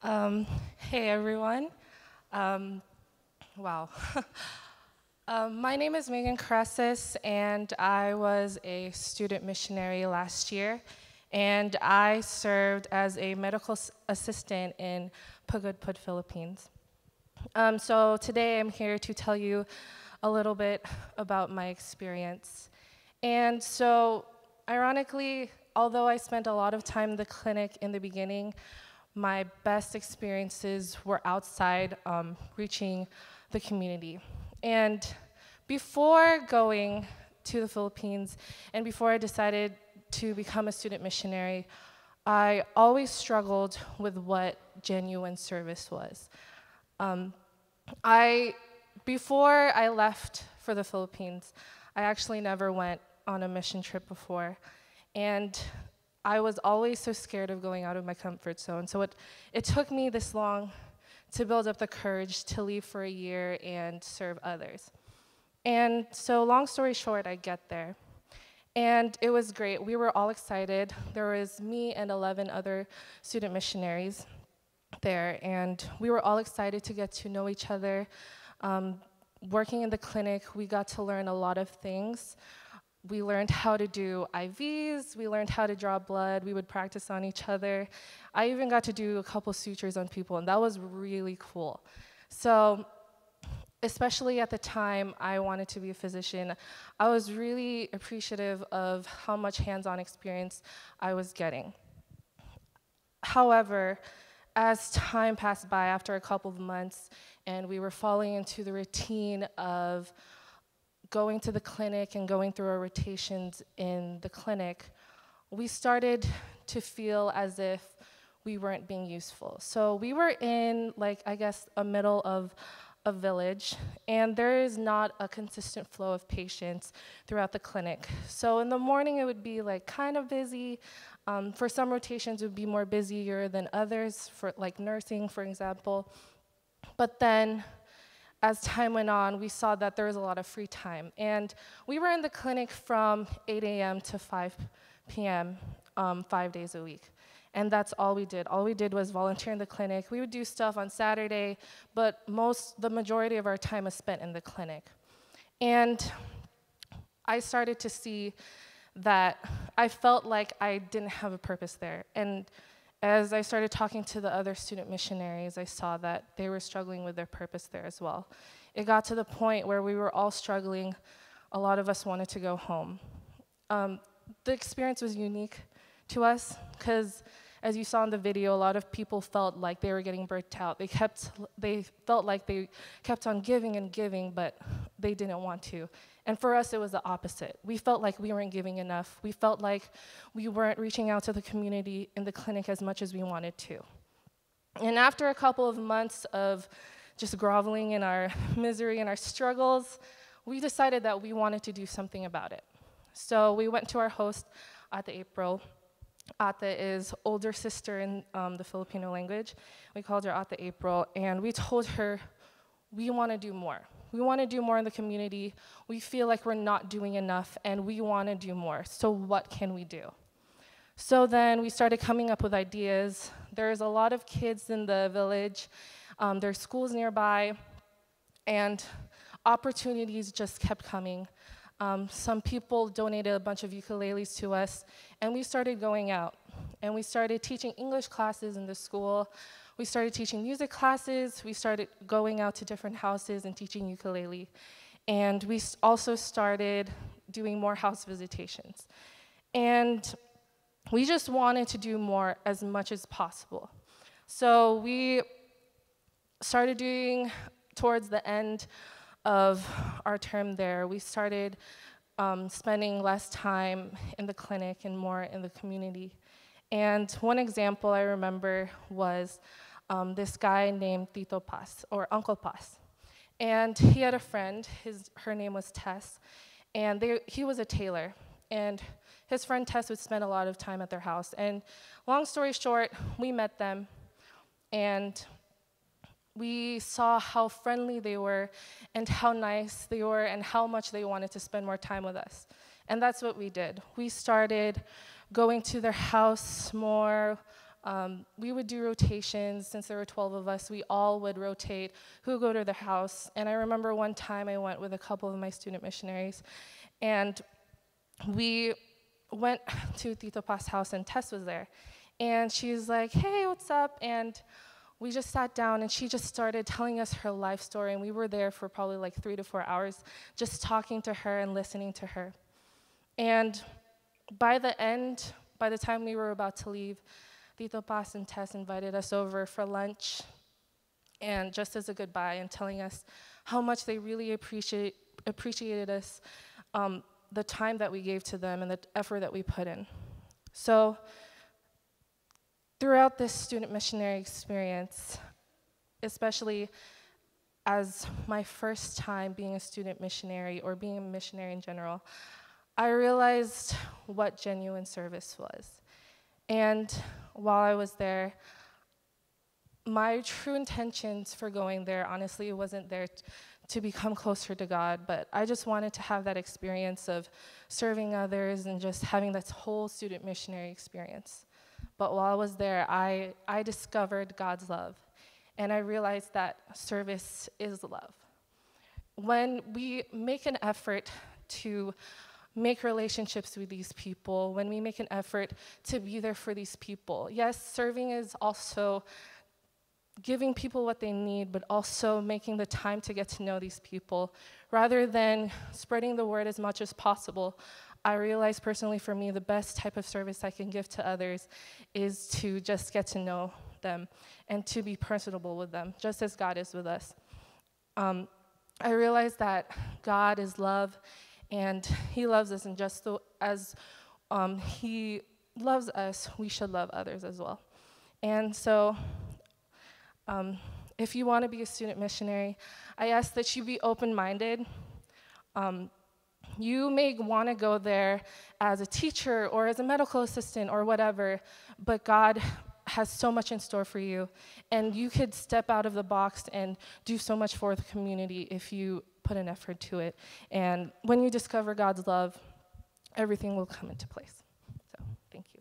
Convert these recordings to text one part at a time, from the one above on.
Um, hey everyone. Um, wow. My name is Megan Crassus, and I was a student missionary last year, and I served as a medical assistant in Pagudpud, Philippines. So today I'm here to tell you a little bit about my experience. And so, ironically, although I spent a lot of time in the clinic in the beginning, my best experiences were outside, reaching the community. And before going to the Philippines and before I decided to become a student missionary, I always struggled with what genuine service was. Um, I, Before I left for the Philippines, I actually never went on a mission trip before. And I was always so scared of going out of my comfort zone. So it took me this long to build up the courage to leave for a year and serve others. And so long story short, I get there. And it was great. We were all excited. There was me and 11 other student missionaries there, and we were all excited to get to know each other. Working in the clinic, we got to learn a lot of things. We learned how to do IVs, we learned how to draw blood, we would practice on each other. I even got to do a couple sutures on people, and that was really cool. So, especially at the time I wanted to be a physician, I was really appreciative of how much hands-on experience I was getting. However, as time passed by, after a couple of months, and we were falling into the routine of going to the clinic and going through our rotations in the clinic, we started to feel as if we weren't being useful. So we were in, like, I guess, a middle of a village, and there is not a consistent flow of patients throughout the clinic. So in the morning, it would be like kind of busy. For some rotations, it would be more busier than others, for like nursing, for example. But then, as time went on, we saw that there was a lot of free time. And we were in the clinic from 8 a.m. to 5 p.m., 5 days a week. And that's all we did. All we did was volunteer in the clinic. We would do stuff on Saturday, but the majority of our time was spent in the clinic. And I started to see that I felt like I didn't have a purpose there. And as I started talking to the other student missionaries, I saw that they were struggling with their purpose there as well. It got to the point where we were all struggling. A lot of us wanted to go home. The experience was unique to us because, as you saw in the video, a lot of people felt like they were getting burnt out. They felt like they kept on giving and giving, but they didn't want to. And for us, it was the opposite. We felt like we weren't giving enough. We felt like we weren't reaching out to the community in the clinic as much as we wanted to. And after a couple of months of just groveling in our misery and our struggles, we decided that we wanted to do something about it. So we went to our host, Ate April. Ate is older sister in the Filipino language. We called her Ate April, and we told her, we want to do more. We want to do more in the community. We feel like we're not doing enough, and we want to do more. So what can we do? So then we started coming up with ideas. There's a lot of kids in the village. There's schools nearby, and opportunities just kept coming. Some people donated a bunch of ukuleles to us, and we started going out. And we started teaching English classes in the school. We started teaching music classes. We started going out to different houses and teaching ukulele. And we also started doing more house visitations. And we just wanted to do more as much as possible. So we started doing, towards the end of our term there, we started spending less time in the clinic and more in the community. And one example I remember was this guy named Tito Paz, or Uncle Paz. And he had a friend, her name was Tess, and he was a tailor. And his friend Tess would spend a lot of time at their house. And long story short, we met them, and we saw how friendly they were and how nice they were and how much they wanted to spend more time with us. And that's what we did. We started going to their house more, We would do rotations. Since there were 12 of us, we all would rotate who would go to their house. And I remember one time I went with a couple of my student missionaries, and we went to Tito Paz's house, and Tess was there. And she was like, hey, what's up? And we just sat down, and she just started telling us her life story, and we were there for probably like 3 to 4 hours, just talking to her and listening to her. And by the time we were about to leave, Tito Paz and Tess invited us over for lunch, and just as a goodbye, and telling us how much they really appreciated us, the time that we gave to them and the effort that we put in. So throughout this student missionary experience, especially as my first time being a student missionary or being a missionary in general, I realized what genuine service was. And while I was there, my true intentions for going there, honestly, it wasn't there to become closer to God, but I just wanted to have that experience of serving others and just having this whole student missionary experience. But while I was there, I discovered God's love, and I realized that service is love. When we make an effort to make relationships with these people, when we make an effort to be there for these people, yes, serving is also giving people what they need, but also making the time to get to know these people. Rather than spreading the word as much as possible, I realize personally for me, the best type of service I can give to others is to just get to know them and to be personable with them, just as God is with us. I realize that God is love, and he loves us, and just as he loves us, we should love others as well. And so if you want to be a student missionary, I ask that you be open-minded. You may want to go there as a teacher or as a medical assistant or whatever, but God has so much in store for you, and you could step out of the box and do so much for the community if you put an effort to it. And when you discover God's love, everything will come into place. So, thank you.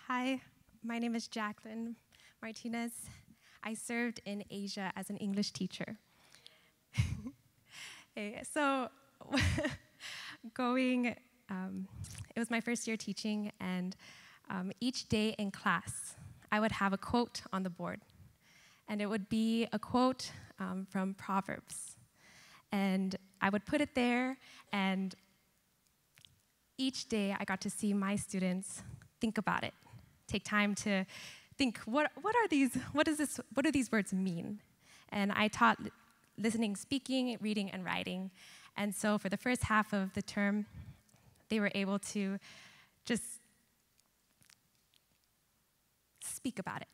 Hi, my name is Jacqueline Martinez. I served in Asia as an English teacher. So it was my first year teaching, and each day in class, I would have a quote on the board. And it would be a quote from Proverbs. And I would put it there, and each day I got to see my students think about it. Take time to think, what do these words mean? And I taught listening, speaking, reading, and writing. And so for the first half of the term, they were able to just speak about it.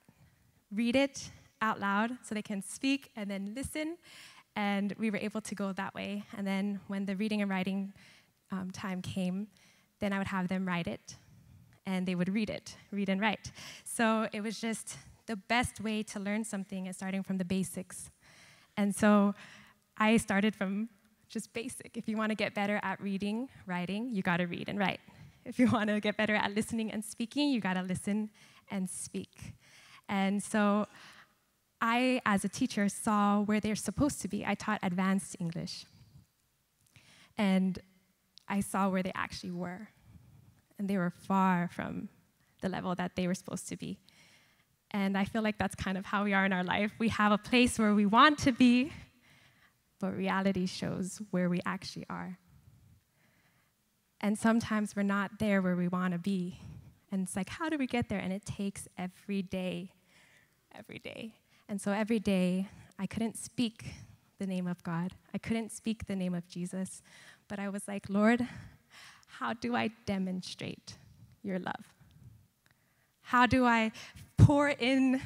Read it out loud so they can speak and then listen. And we were able to go that way. And then when the reading and writing time came, then I would have them write it. And they would read and write. So it was just the best way to learn something is starting from the basics. And so I started from just basic. If you want to get better at reading, writing, you got to read and write. If you want to get better at listening and speaking, you got to listen and speak. And so I, as a teacher, saw where they're supposed to be. I taught advanced English. And I saw where they actually were. And they were far from the level that they were supposed to be. And I feel like that's kind of how we are in our life. We have a place where we want to be, but reality shows where we actually are. And sometimes we're not there where we want to be. And it's like, how do we get there? And it takes every day. And so every day, I couldn't speak the name of God. I couldn't speak the name of Jesus. But I was like, Lord, how do I demonstrate your love? How do I pour in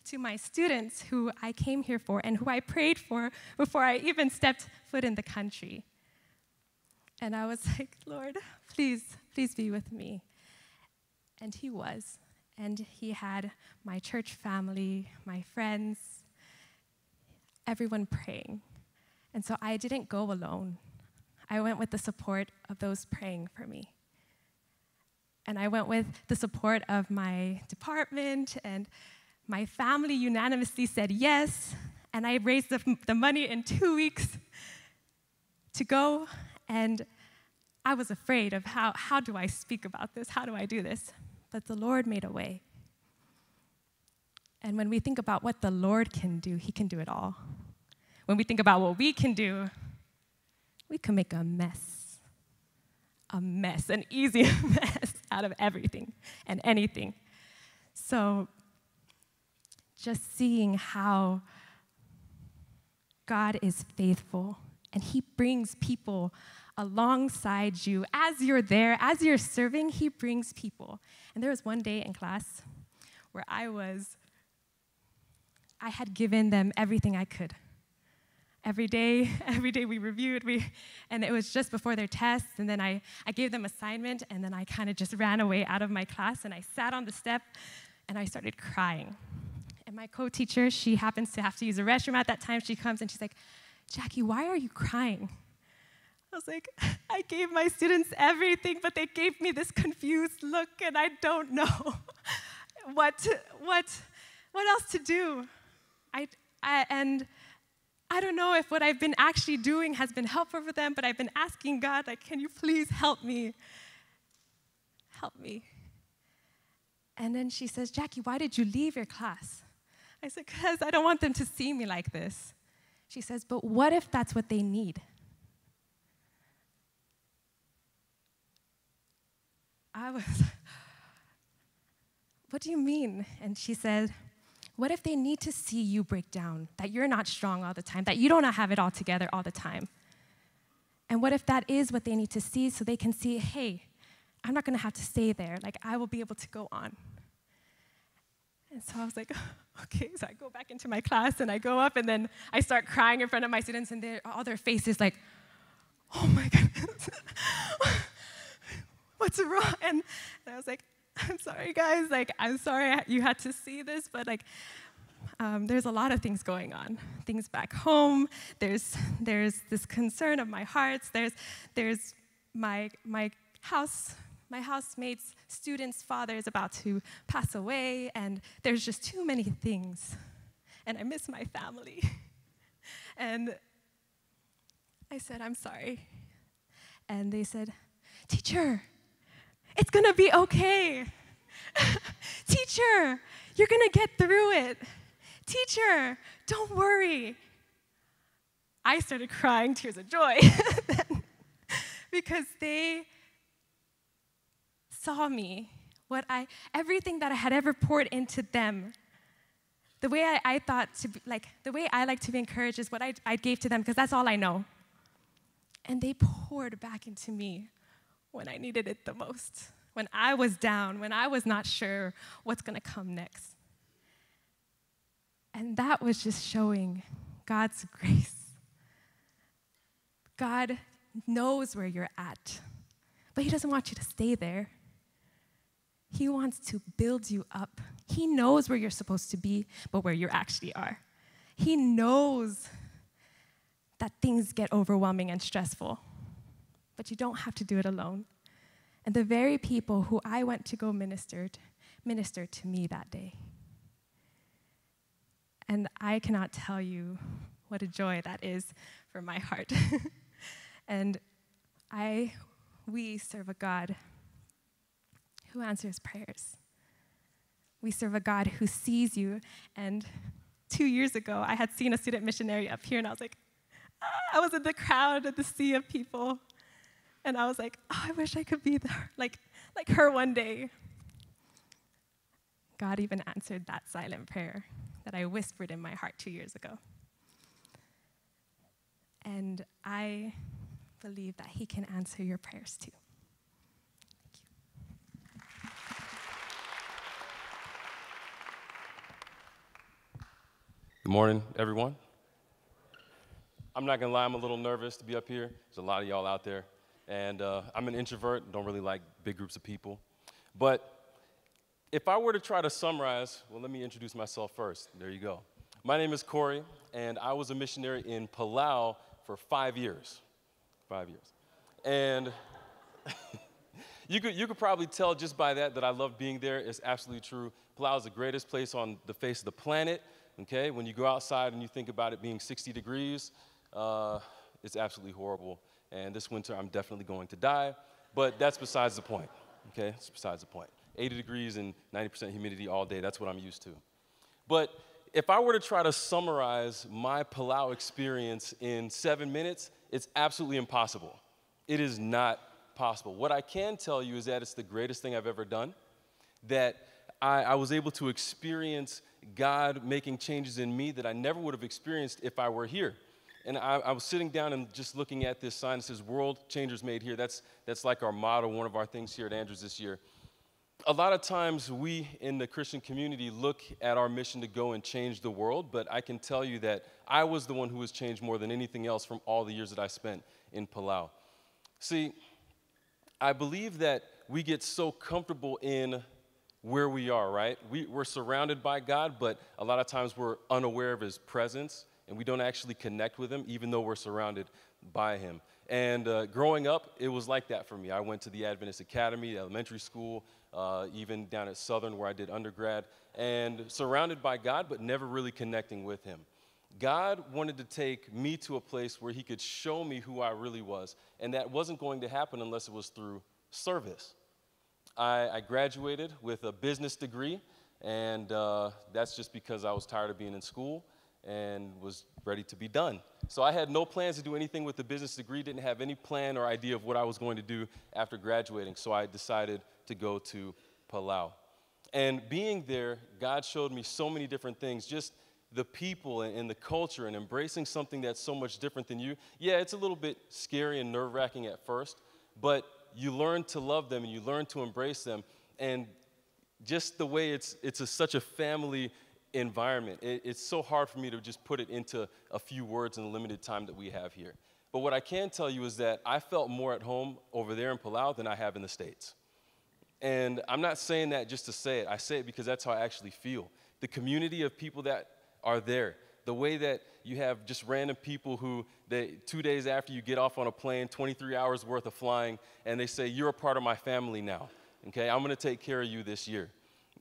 to my students who I came here for and who I prayed for before I even stepped foot in the country? And I was like, Lord, please be with me. And he was. And he had my church family, my friends, everyone praying. And so I didn't go alone. I went with the support of those praying for me. And I went with the support of my department, and my family unanimously said yes. And I raised the money in 2 weeks to go. And I was afraid of how do I speak about this? How do I do this? But the Lord made a way. And when we think about what the Lord can do, he can do it all. When we think about what we can do, we can make a mess, an easy mess out of everything and anything. So just seeing how God is faithful, and he brings people alongside you. As you're there, as you're serving, he brings people. And there was one day in class where I had given them everything I could. Every day we reviewed, and it was just before their tests, and then I gave them assignment, and then I kind of just ran away out of my class, and I sat on the step, and I started crying. And my co-teacher, she happens to have to use the restroom at that time. She comes, and she's like, "Jackie, why are you crying?" I was like, "I gave my students everything, but they gave me this confused look, and I don't know what else to do. And I don't know if what I've been actually doing has been helpful for them, but I've been asking God, like, can you please help me? Help me." And then she says, "Jackie, why did you leave your class?" I said, "Because I don't want them to see me like this." She says, "But what if that's what they need?" I was, "What do you mean?" And she said, "What if they need to see you break down, that you're not strong all the time, that you don't have it all together all the time? And what if that is what they need to see, so they can see, hey, I'm not going to have to stay there. Like, I will be able to go on." And so I was like, okay. So I go back into my class, and I go up, and then I start crying in front of my students, and all their faces like, "Oh my goodness, what's wrong?" And I was like, "I'm sorry, guys. Like, I'm sorry you had to see this, but like, there's a lot of things going on. Things back home. There's this concern of my heart. There's my housemate's student's father is about to pass away, and there's just too many things. And I miss my family." And I said, "I'm sorry." And they said, "Teacher, it's gonna be okay. Teacher, you're gonna get through it. Teacher, don't worry." I started crying tears of joy because they saw me, everything that I had ever poured into them. The way I thought to be, like, the way I like to be encouraged is what I gave to them, because that's all I know. And they poured back into me when I needed it the most, when I was down, when I was not sure what's going to come next. And that was just showing God's grace. God knows where you're at, but he doesn't want you to stay there. He wants to build you up. He knows where you're supposed to be, but where you actually are. He knows that things get overwhelming and stressful, but you don't have to do it alone. And the very people who I went to go ministered to me that day. And I cannot tell you what a joy that is for my heart. And we serve a God who answers prayers. We serve a God who sees you. And 2 years ago, I had seen a student missionary up here, and I was like, I was in the crowd at the sea of people. And I was like, oh, I wish I could be there, like her one day. God even answered that silent prayer that I whispered in my heart 2 years ago. And I believe that he can answer your prayers too. Good morning, everyone. I'm not gonna lie, I'm a little nervous to be up here. There's a lot of y'all out there. And I'm an introvert, don't really like big groups of people. But if I were to try to summarize, well, let me introduce myself first. There you go. My name is Corey, and I was a missionary in Palau for 5 years. 5 years. And you could probably tell just by that I love being there. It's absolutely true. Palau is the greatest place on the face of the planet, okay? When you go outside and you think about it being 60 degrees, it's absolutely horrible. And this winter, I'm definitely going to die, but that's besides the point, okay? It's besides the point. 80 degrees and 90% humidity all day, that's what I'm used to. But if I were to try to summarize my Palau experience in 7 minutes, it's absolutely impossible. It is not possible. What I can tell you is that it's the greatest thing I've ever done, that I was able to experience God making changes in me that I never would have experienced if I were here. And I was sitting down and just looking at this sign that says, World Changers Made Here. That's like our motto, one of our things here at Andrews this year. A lot of times we in the Christian community look at our mission to go and change the world, but I can tell you that I was the one who was changed more than anything else from all the years that I spent in Palau. See, I believe that we get so comfortable in where we are, right? We're surrounded by God, but a lot of times we're unaware of his presence, and we don't actually connect with him, even though we're surrounded by him. And growing up, it was like that for me. I went to the Adventist Academy, elementary school, even down at Southern where I did undergrad, and surrounded by God, but never really connecting with him. God wanted to take me to a place where he could show me who I really was, and that wasn't going to happen unless it was through service. I graduated with a business degree, and that's just because I was tired of being in school and was ready to be done. So I had no plans to do anything with the business degree, didn't have any plan or idea of what I was going to do after graduating, so I decided to go to Palau. And being there, God showed me so many different things, just the people and the culture and embracing something that's so much different than you. Yeah, it's a little bit scary and nerve-wracking at first, but you learn to love them and you learn to embrace them. And just the way it's such a family environment, it's so hard for me to just put it into a few words in the limited time that we have here. But what I can tell you is that I felt more at home over there in Palau than I have in the States. And I'm not saying that just to say it. I say it because that's how I actually feel. The community of people that are there, the way that you have just random people who, 2 days after you get off on a plane, 23 hours worth of flying, and they say, you're a part of my family now, okay? I'm gonna take care of you this year.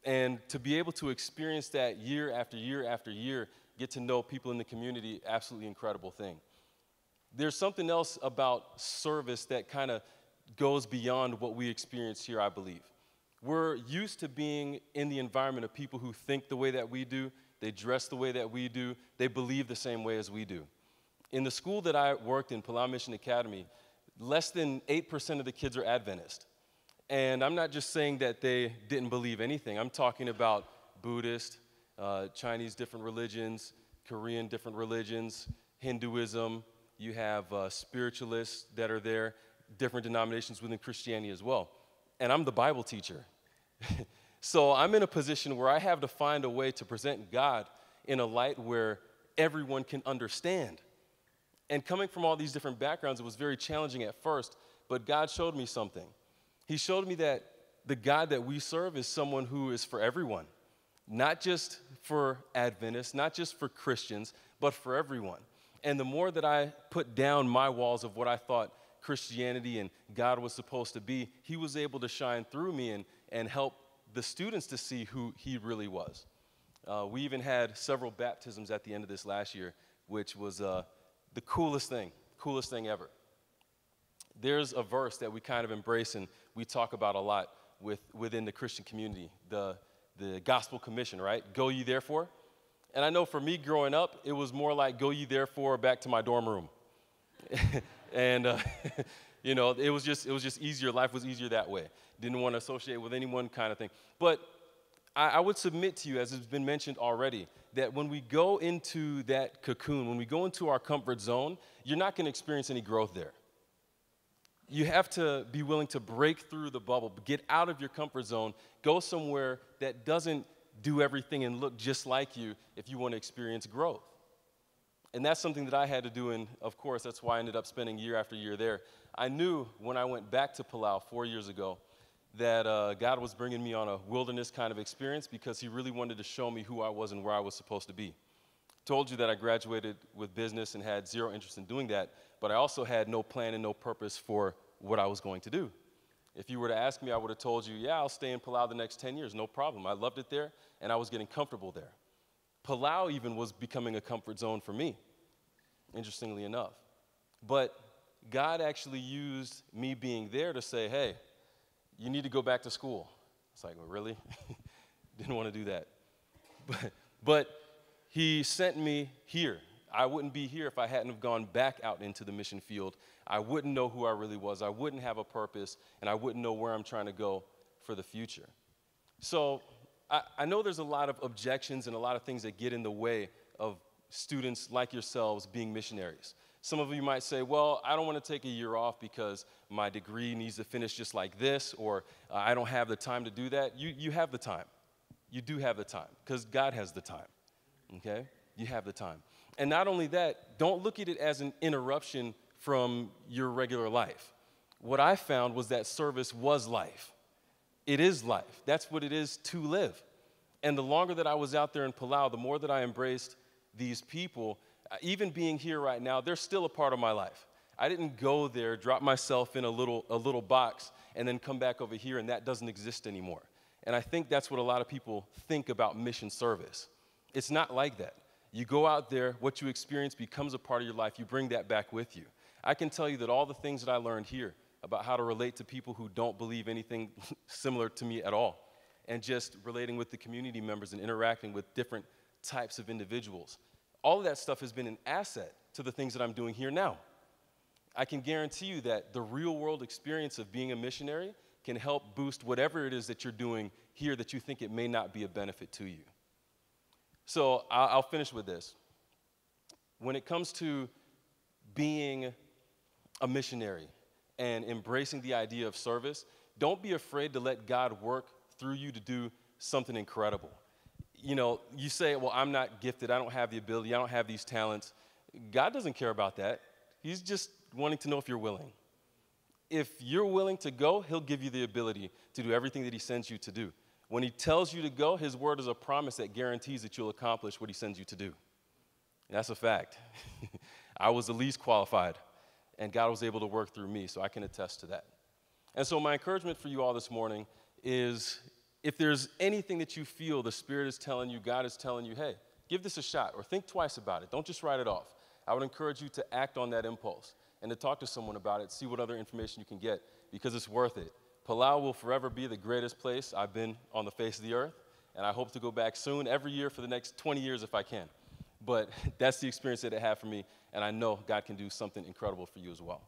And to be able to experience that year after year after year, get to know people in the community, absolutely incredible thing. There's something else about service that kind of goes beyond what we experience here, I believe. We're used to being in the environment of people who think the way that we do, they dress the way that we do, they believe the same way as we do. In the school that I worked in, Palau Mission Academy, less than 8% of the kids are Adventist. And I'm not just saying that they didn't believe anything. I'm talking about Buddhist, Chinese different religions, Korean different religions, Hinduism. You have spiritualists that are there, different denominations within Christianity as well. And I'm the Bible teacher. So I'm in a position where I have to find a way to present God in a light where everyone can understand. And coming from all these different backgrounds, it was very challenging at first, but God showed me something. He showed me that the God that we serve is someone who is for everyone, not just for Adventists, not just for Christians, but for everyone. And the more that I put down my walls of what I thought Christianity and God was supposed to be, he was able to shine through me and help the students to see who he really was. We even had several baptisms at the end of this last year, which was the coolest thing ever. There's a verse that we kind of embrace and we talk about a lot within the Christian community, the Gospel Commission, right? Go ye therefore. And I know for me growing up, it was more like go ye therefore back to my dorm room. And you know, it was just easier. Life was easier that way. Didn't want to associate with anyone kind of thing. But I would submit to you, as has been mentioned already, that when we go into that cocoon, when we go into our comfort zone, you're not going to experience any growth there. You have to be willing to break through the bubble, get out of your comfort zone, go somewhere that doesn't do everything and look just like you if you want to experience growth. And that's something that I had to do, and of course, that's why I ended up spending year after year there. I knew when I went back to Palau 4 years ago that God was bringing me on a wilderness kind of experience because he really wanted to show me who I was and where I was supposed to be. Told you that I graduated with business and had zero interest in doing that, but I also had no plan and no purpose for what I was going to do. If you were to ask me, I would have told you, yeah, I'll stay in Palau the next 10 years, no problem. I loved it there, and I was getting comfortable there. Palau even was becoming a comfort zone for me, interestingly enough. But God actually used me being there to say, hey, you need to go back to school. It's like, well, really? Didn't want to do that. But he sent me here. I wouldn't be here if I hadn't have gone back out into the mission field. I wouldn't know who I really was. I wouldn't have a purpose, and I wouldn't know where I'm trying to go for the future. So I know there's a lot of objections and a lot of things that get in the way of students like yourselves being missionaries. Some of you might say, well, I don't want to take a year off because my degree needs to finish just like this, or I don't have the time to do that. You have the time. You do have the time, because God has the time, okay? You have the time. And not only that, don't look at it as an interruption from your regular life. What I found was that service was life. It is life. That's what it is to live. And the longer that I was out there in Palau, the more that I embraced these people, even being here right now, they're still a part of my life. I didn't go there, drop myself in a little box, and then come back over here, and that doesn't exist anymore. And I think that's what a lot of people think about mission service. It's not like that. You go out there, what you experience becomes a part of your life. You bring that back with you. I can tell you that all the things that I learned here about how to relate to people who don't believe anything similar to me at all, and just relating with the community members and interacting with different types of individuals, all of that stuff has been an asset to the things that I'm doing here now. I can guarantee you that the real world experience of being a missionary can help boost whatever it is that you're doing here that you think it may not be a benefit to you. So I'll finish with this. When it comes to being a missionary and embracing the idea of service, don't be afraid to let God work through you to do something incredible. You know, you say, well, I'm not gifted, I don't have the ability, I don't have these talents. God doesn't care about that. He's just wanting to know if you're willing. If you're willing to go, he'll give you the ability to do everything that he sends you to do. When he tells you to go, his word is a promise that guarantees that you'll accomplish what he sends you to do. And that's a fact. I was the least qualified, and God was able to work through me, so I can attest to that. And so my encouragement for you all this morning is, if there's anything that you feel the Spirit is telling you, God is telling you, hey, give this a shot, or think twice about it. Don't just write it off. I would encourage you to act on that impulse and to talk to someone about it, see what other information you can get, because it's worth it. Palau will forever be the greatest place I've been on the face of the earth, and I hope to go back soon, every year for the next 20 years if I can. But that's the experience that it had for me, and I know God can do something incredible for you as well.